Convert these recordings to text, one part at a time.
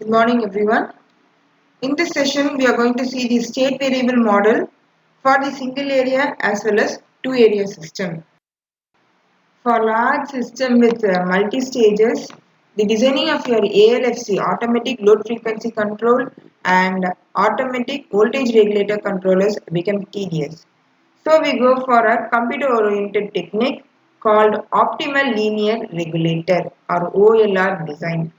Good morning everyone. In this session we are going to see the state variable model for the single area as well as two area system. For large system with multi-stages, the designing of your ALFC automatic load frequency control and automatic voltage regulator controllers become tedious. So we go for a computer oriented technique called optimal linear regulator or OLR design.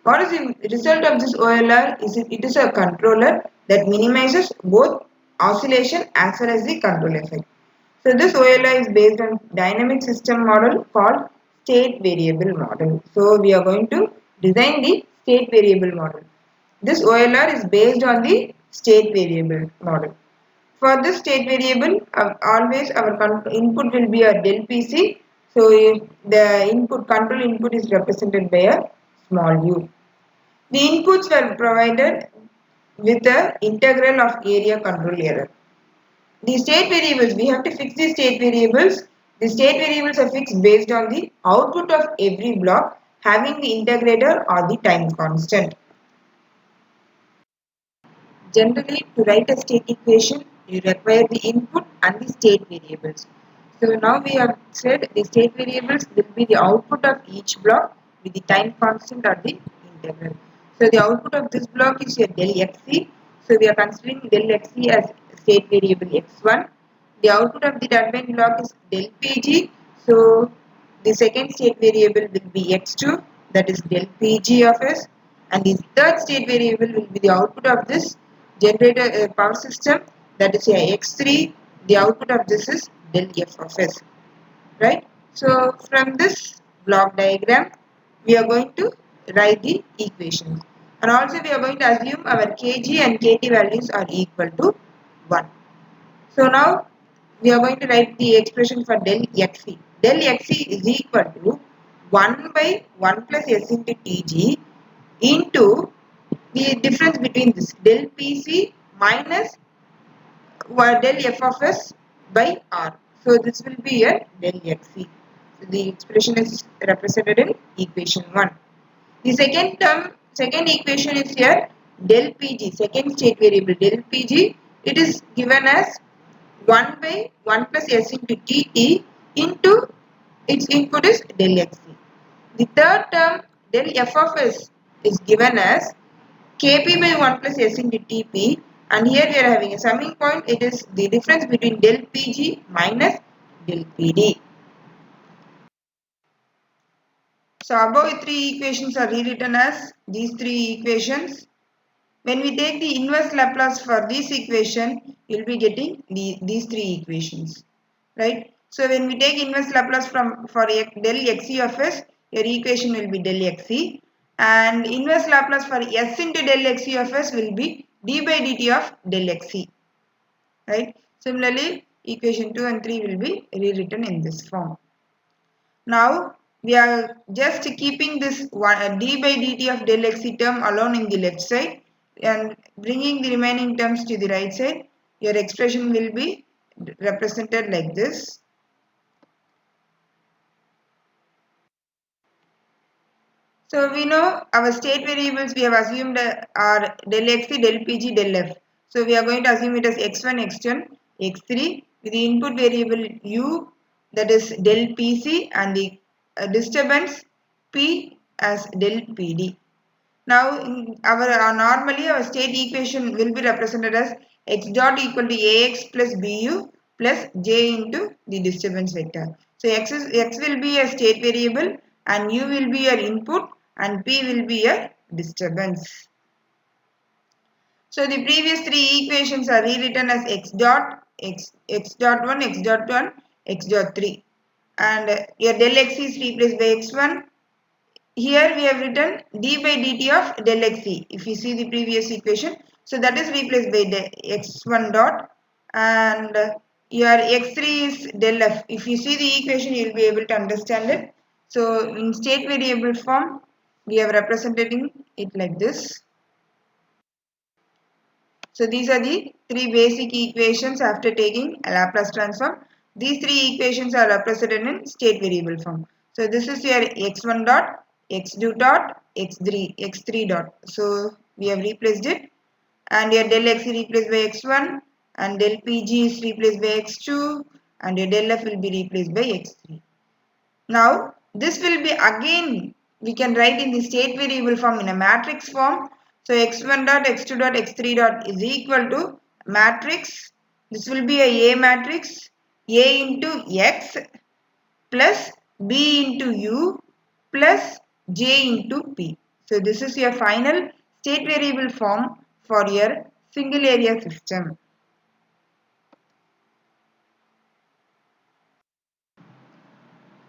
What is the result of this OLR? It is a controller that minimizes both oscillation as well as the control effect. So this OLR is based on dynamic system model called state variable model. So we are going to design the state variable model. This OLR is based on the state variable model. For this state variable, always our input will be a del PC. So the input control input is represented by a small u. The inputs were provided with the integral of area control error. The state variables, we have to fix the state variables. The state variables are fixed based on the output of every block having the integrator or the time constant. Generally, to write a state equation, you require the input and the state variables. So now we have said the state variables will be the output of each block with the time constant or the integral. So the output of this block is your del xc. So we are considering del xc as state variable x1. The output of the turbine block is del pg. So the second state variable will be x2, that is del pg of s, and the third state variable will be the output of this generator power system, that is a x3. The output of this is del f of s, right? So from this block diagram we are going to write the equations, and also we are going to assume our kg and kt values are equal to 1. So now we are going to write the expression for del xc. Del xc is equal to 1 by 1 plus s into tg into the difference between this del pc minus del f of s by r. So this will be a del xc. So the expression is represented in equation 1. The second equation is here del pg, second state variable del pg. It is given as 1 by 1 plus s into tt into its input is del xc. The third term del f of s is given as kp by 1 plus s into tp, and here we are having a summing point. It is the difference between del pg minus del pd. So above three equations are rewritten as these three equations. When we take the inverse Laplace for this equation, you will be getting these three equations, right? So when we take inverse Laplace for del xc of s, your equation will be del xc, and inverse Laplace for s into del xc of s will be d by dt of del xc, right? Similarly, equation 2 and 3 will be rewritten in this form. Now we are just keeping this d by dt of del xc term alone in the left side and bringing the remaining terms to the right side. Your expression will be represented like this. So we know our state variables we have assumed are del xc, del pg, del f. So we are going to assume it as x1, x2, x3 with the input variable u, that is del pc, and the disturbance p as del pd. Now normally our state equation will be represented as x dot equal to ax plus bu plus j into the disturbance vector. So x will be a state variable and u will be your input and p will be a disturbance. So the previous three equations are rewritten as x dot 1, x dot 1, x dot 3, and your del x is replaced by x1. Here we have written d by dt of del xc. If you see the previous equation, so that is replaced by x1 dot, and your x3 is del f. If you see the equation, you will be able to understand it. So in state variable form, we have represented it like this. So these are the three basic equations after taking a Laplace transform. These three equations are represented in state variable form. So this is your x1 dot, x2 dot x3 dot. So we have replaced it, and your del x is replaced by x1, and del pg is replaced by x2, and your del f will be replaced by x3. Now this will be again, we can write in the state variable form in a matrix form. So x1 dot x2 dot x3 dot is equal to matrix. This will be a matrix, A into x plus B into U plus J into P. So this is your final state variable form for your single area system.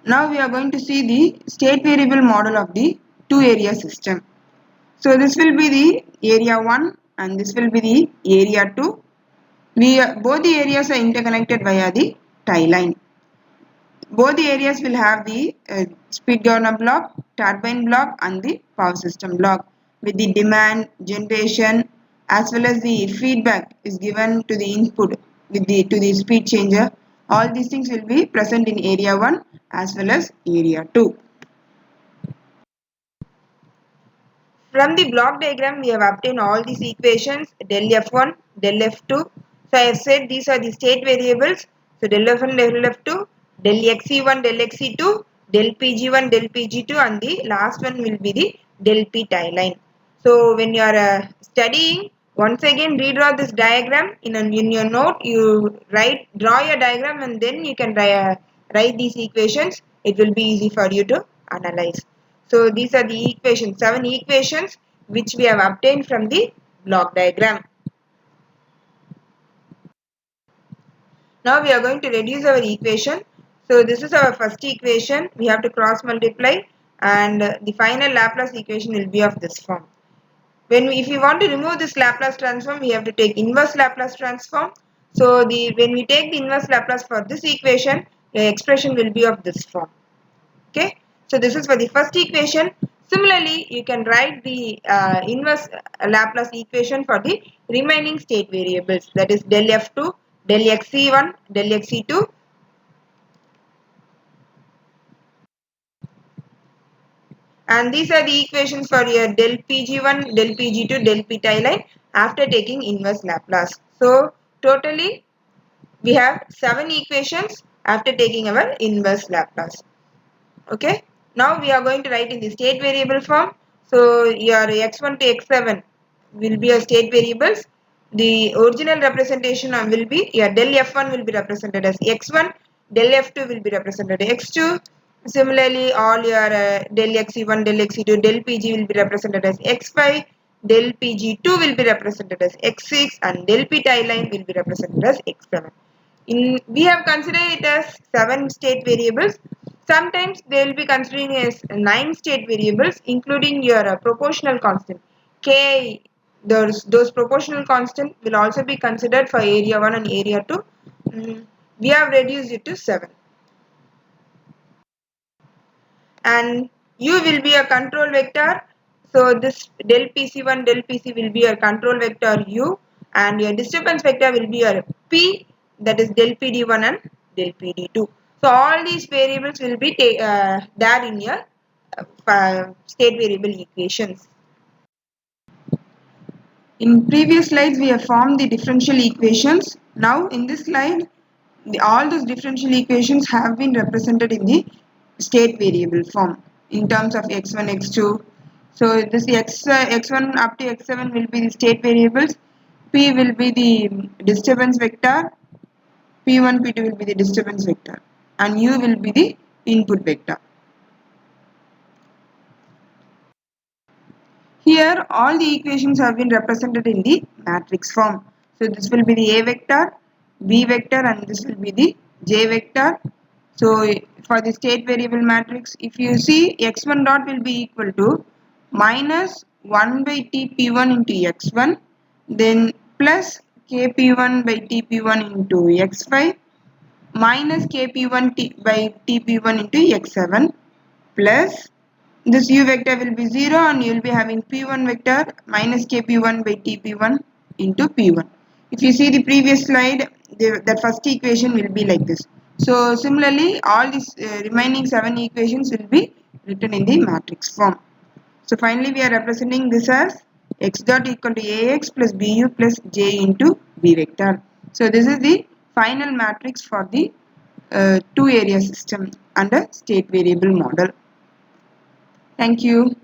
Now we are going to see the state variable model of the two area system. So this will be the area 1 and this will be the area 2. Both the areas are interconnected via the tie line. Both the areas will have the speed governor block, turbine block and the power system block with the demand, generation as well as the feedback is given to the input to the speed changer. All these things will be present in area 1 as well as area 2. From the block diagram, we have obtained all these equations, del F1, del F2. So I have said these are the state variables. So del F1, del F2, del XE1, del XE2, del PG1, del PG2 and the last one will be the del P tie line. So when you are studying, once again redraw this diagram in your note. You draw your diagram and then you can write these equations. It will be easy for you to analyze. So these are the equations, 7 equations which we have obtained from the block diagram. Now we are going to reduce our equation. So this is our first equation. We have to cross multiply and the final Laplace equation will be of this form. If you want to remove this Laplace transform, we have to take inverse Laplace transform. So when we take the inverse Laplace for this equation, the expression will be of this form. Okay. So this is for the first equation. Similarly, you can write the inverse Laplace equation for the remaining state variables, that is del F2, del XE1, del XE2. And these are the equations for your del Pg1, del Pg2, del P tie line after taking inverse Laplace. So totally we have 7 equations after taking our inverse Laplace. Okay. Now we are going to write in the state variable form. So your x1 to x7 will be your state variables. The original representation will be your del f1 will be represented as x1, del f2 will be represented as x2. Similarly, all your del xe1, del xe2, del pg will be represented as x5, del pg2 will be represented as x6 and del p tie line will be represented as x7. We have considered it as 7 state variables. Sometimes they will be considering as 9 state variables, including your proportional constant k. Those proportional constant will also be considered for area 1 and area 2. We have reduced it to 7. And u will be a control vector. So this del pc1, del pc will be your control vector u, and your disturbance vector will be your p, that is del pd1 and del pd2. So all these variables will be there in your state variable equations. In previous slides we have formed the differential equations. Now in this slide all those differential equations have been represented in the state variable form in terms of x1, x2. So this x1 up to x7 will be the state variables, p will be the disturbance vector, p1, p2 will be the disturbance vector, and u will be the input vector. Here all the equations have been represented in the matrix form. So this will be the A vector, B vector and this will be the J vector. So for the state variable matrix, if you see x1 dot will be equal to minus 1 by tp1 into x1, then plus kp1 by tp1 into x5, minus kp1 by tp1 into x7, plus this u vector will be 0 and you will be having p1 vector minus kp1 by tp1 into p1. If you see the previous slide, the first equation will be like this. So similarly all these remaining 7 equations will be written in the matrix form. So finally we are representing this as x dot equal to ax plus bu plus j into b vector. So this is the final matrix for the two area system under state variable model. Thank you.